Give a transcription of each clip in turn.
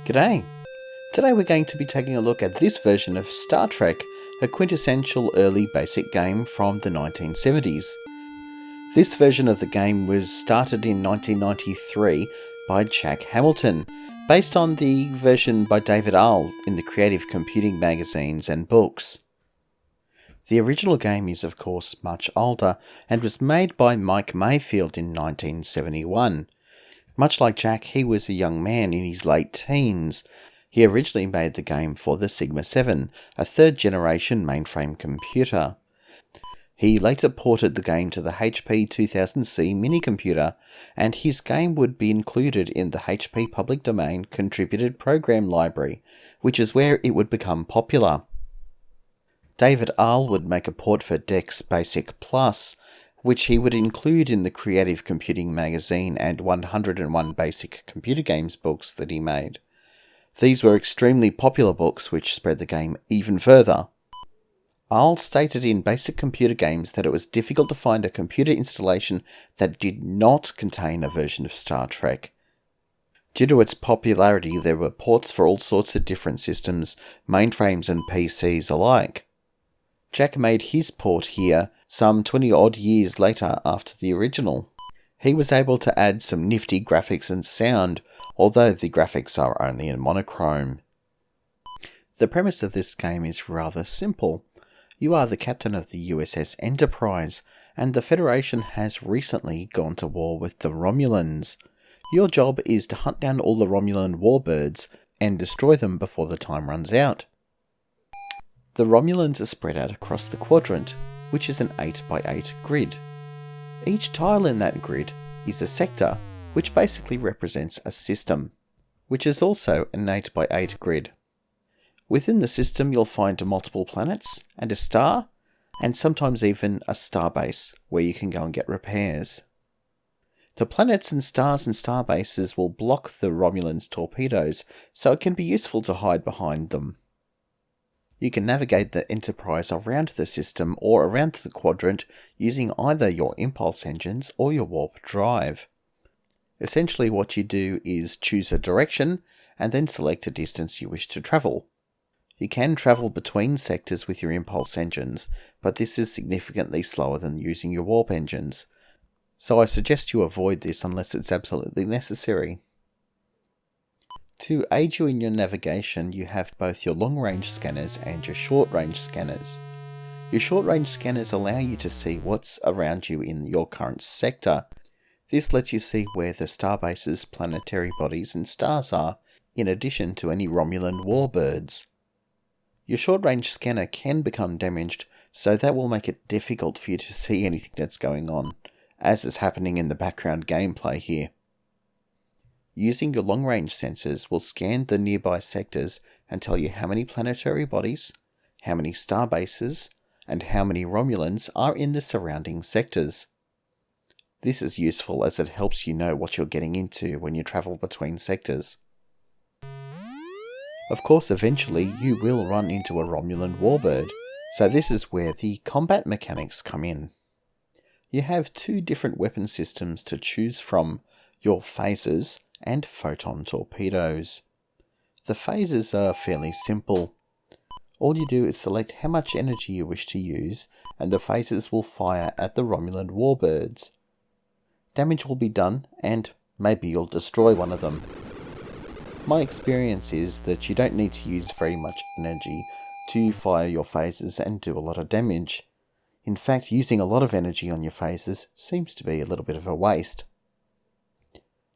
G'day! Today we're going to be taking a look at this version of Star Trek, a quintessential early basic game from the 1970s. This version of the game was started in 1993 by Jack Hamilton, based on the version by David Ahl in the creative computing magazines and books. The original game is of course much older and was made by Mike Mayfield in 1971. Much like Jack, he was a young man in his late teens. He originally made the game for the Sigma 7, a third-generation mainframe computer. He later ported the game to the HP 2000C minicomputer, and his game would be included in the HP Public Domain Contributed Program Library, which is where it would become popular. David Ahl would make a port for GWBasic Plus, which he would include in the Creative Computing magazine and 101 Basic Computer Games books that he made. These were extremely popular books which spread the game even further. Ahl stated in Basic Computer Games that it was difficult to find a computer installation that did not contain a version of Star Trek. Due to its popularity, there were ports for all sorts of different systems, mainframes and PCs alike. Jack made his port here some 20 odd years later after the original. He was able to add some nifty graphics and sound, although the graphics are only in monochrome. The premise of this game is rather simple. You are the captain of the USS Enterprise, and the Federation has recently gone to war with the Romulans. Your job is to hunt down all the Romulan warbirds and destroy them before the time runs out. The Romulans are spread out across the quadrant, which is an 8x8 grid. Each tile in that grid is a sector, which basically represents a system, which is also an 8x8 grid. Within the system you'll find multiple planets and a star, and sometimes even a starbase where you can go and get repairs. The planets and starbases will block the Romulans' torpedoes, so it can be useful to hide behind them. You can navigate the Enterprise around the system or around the quadrant using either your impulse engines or your warp drive. Essentially what you do is choose a direction and then select a distance you wish to travel. You can travel between sectors with your impulse engines, but this is significantly slower than using your warp engines, so I suggest you avoid this unless it's absolutely necessary. To aid you in your navigation, you have both your long-range scanners and your short-range scanners. Your short-range scanners allow you to see what's around you in your current sector. This lets you see where the starbases, planetary bodies and stars are, in addition to any Romulan warbirds. Your short-range scanner can become damaged, so that will make it difficult for you to see anything that's going on, as is happening in the background gameplay here. Using your long-range sensors will scan the nearby sectors and tell you how many planetary bodies, how many starbases, and how many Romulans are in the surrounding sectors. This is useful as it helps you know what you're getting into when you travel between sectors. Of course, eventually you will run into a Romulan warbird, so this is where the combat mechanics come in. You have two different weapon systems to choose from: your phasers and photon torpedoes. The phasers are fairly simple. All you do is select how much energy you wish to use, and the phasers will fire at the Romulan warbirds. Damage will be done, and maybe you'll destroy one of them. My experience is that you don't need to use very much energy to fire your phasers and do a lot of damage. In fact, using a lot of energy on your phasers seems to be a little bit of a waste.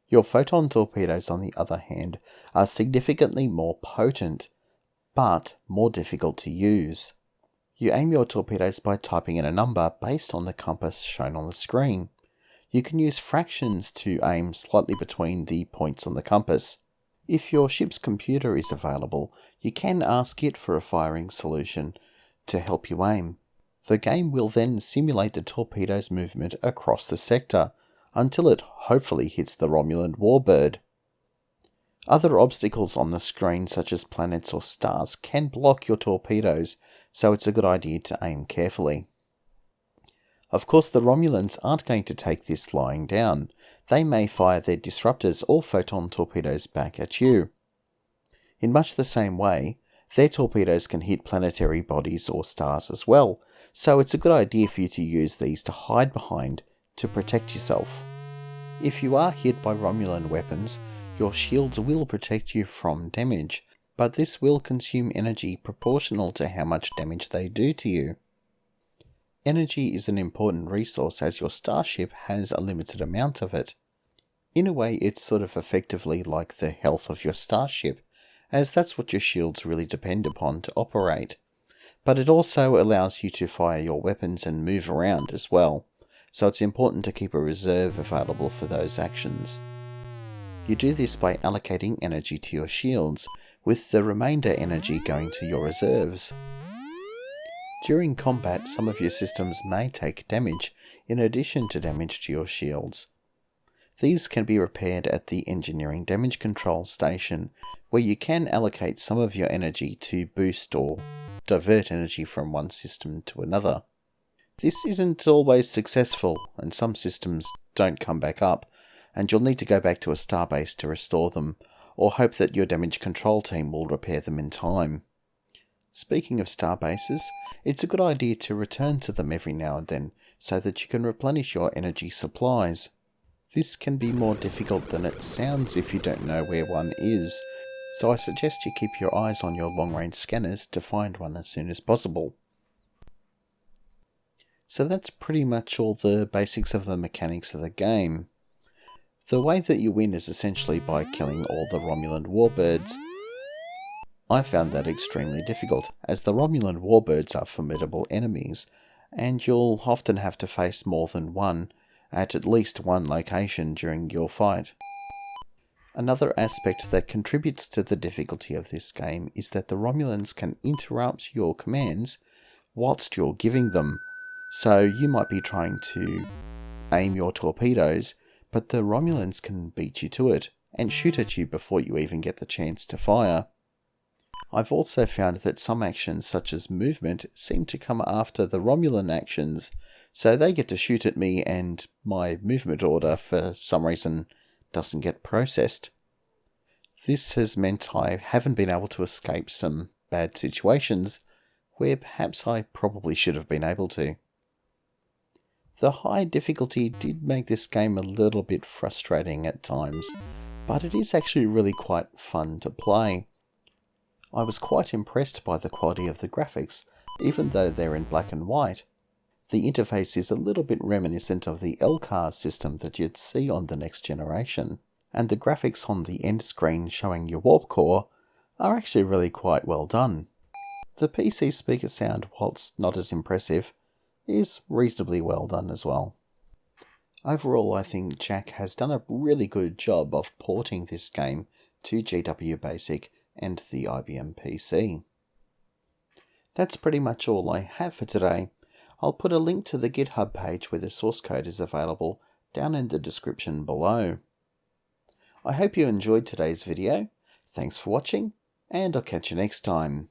Your photon torpedoes, on the other hand, are significantly more potent, but more difficult to use. You aim your torpedoes by typing in a number based on the compass shown on the screen. You can use fractions to aim slightly between the points on the compass. If your ship's computer is available, you can ask it for a firing solution to help you aim. The game will then simulate the torpedo's movement across the sector, until it hopefully hits the Romulan warbird. Other obstacles on the screen, such as planets or stars, can block your torpedoes, so it's a good idea to aim carefully. Of course, the Romulans aren't going to take this lying down. They may fire their disruptors or photon torpedoes back at you. In much the same way, their torpedoes can hit planetary bodies or stars as well, so it's a good idea for you to use these to hide behind to protect yourself. If you are hit by Romulan weapons, your shields will protect you from damage, but this will consume energy proportional to how much damage they do to you. Energy is an important resource as your starship has a limited amount of it. In a way, it's sort of effectively like the health of your starship, as that's what your shields really depend upon to operate. But it also allows you to fire your weapons and move around as well, so it's important to keep a reserve available for those actions. You do this by allocating energy to your shields, with the remainder energy going to your reserves. During combat, some of your systems may take damage in addition to damage to your shields. These can be repaired at the Engineering Damage Control Station, where you can allocate some of your energy to boost or divert energy from one system to another. This isn't always successful, and some systems don't come back up, and you'll need to go back to a starbase to restore them, or hope that your damage control team will repair them in time. Speaking of starbases, it's a good idea to return to them every now and then, so that you can replenish your energy supplies. This can be more difficult than it sounds if you don't know where one is, so I suggest you keep your eyes on your long-range scanners to find one as soon as possible. So that's pretty much all the basics of the mechanics of the game. The way that you win is essentially by killing all the Romulan warbirds. I found that extremely difficult, as the Romulan warbirds are formidable enemies, and you'll often have to face more than one at least one location during your fight. Another aspect that contributes to the difficulty of this game is that the Romulans can interrupt your commands whilst you're giving them. So you might be trying to aim your torpedoes, but the Romulans can beat you to it and shoot at you before you even get the chance to fire. I've also found that some actions such as movement seem to come after the Romulan actions, so they get to shoot at me and my movement order for some reason doesn't get processed. This has meant I haven't been able to escape some bad situations where perhaps I probably should have been able to. The high difficulty did make this game a little bit frustrating at times, but it is actually really quite fun to play. I was quite impressed by the quality of the graphics, even though they're in black and white. The interface is a little bit reminiscent of the LCAR system that you'd see on the Next Generation, and the graphics on the end screen showing your warp core are actually really quite well done. The PC speaker sound, whilst not as impressive, is reasonably well done as well. Overall, I think Jack has done a really good job of porting this game to GWBasic and the IBM PC. That's pretty much all I have for today. I'll put a link to the GitHub page where the source code is available down in the description below. I hope you enjoyed today's video. Thanks for watching, and I'll catch you next time.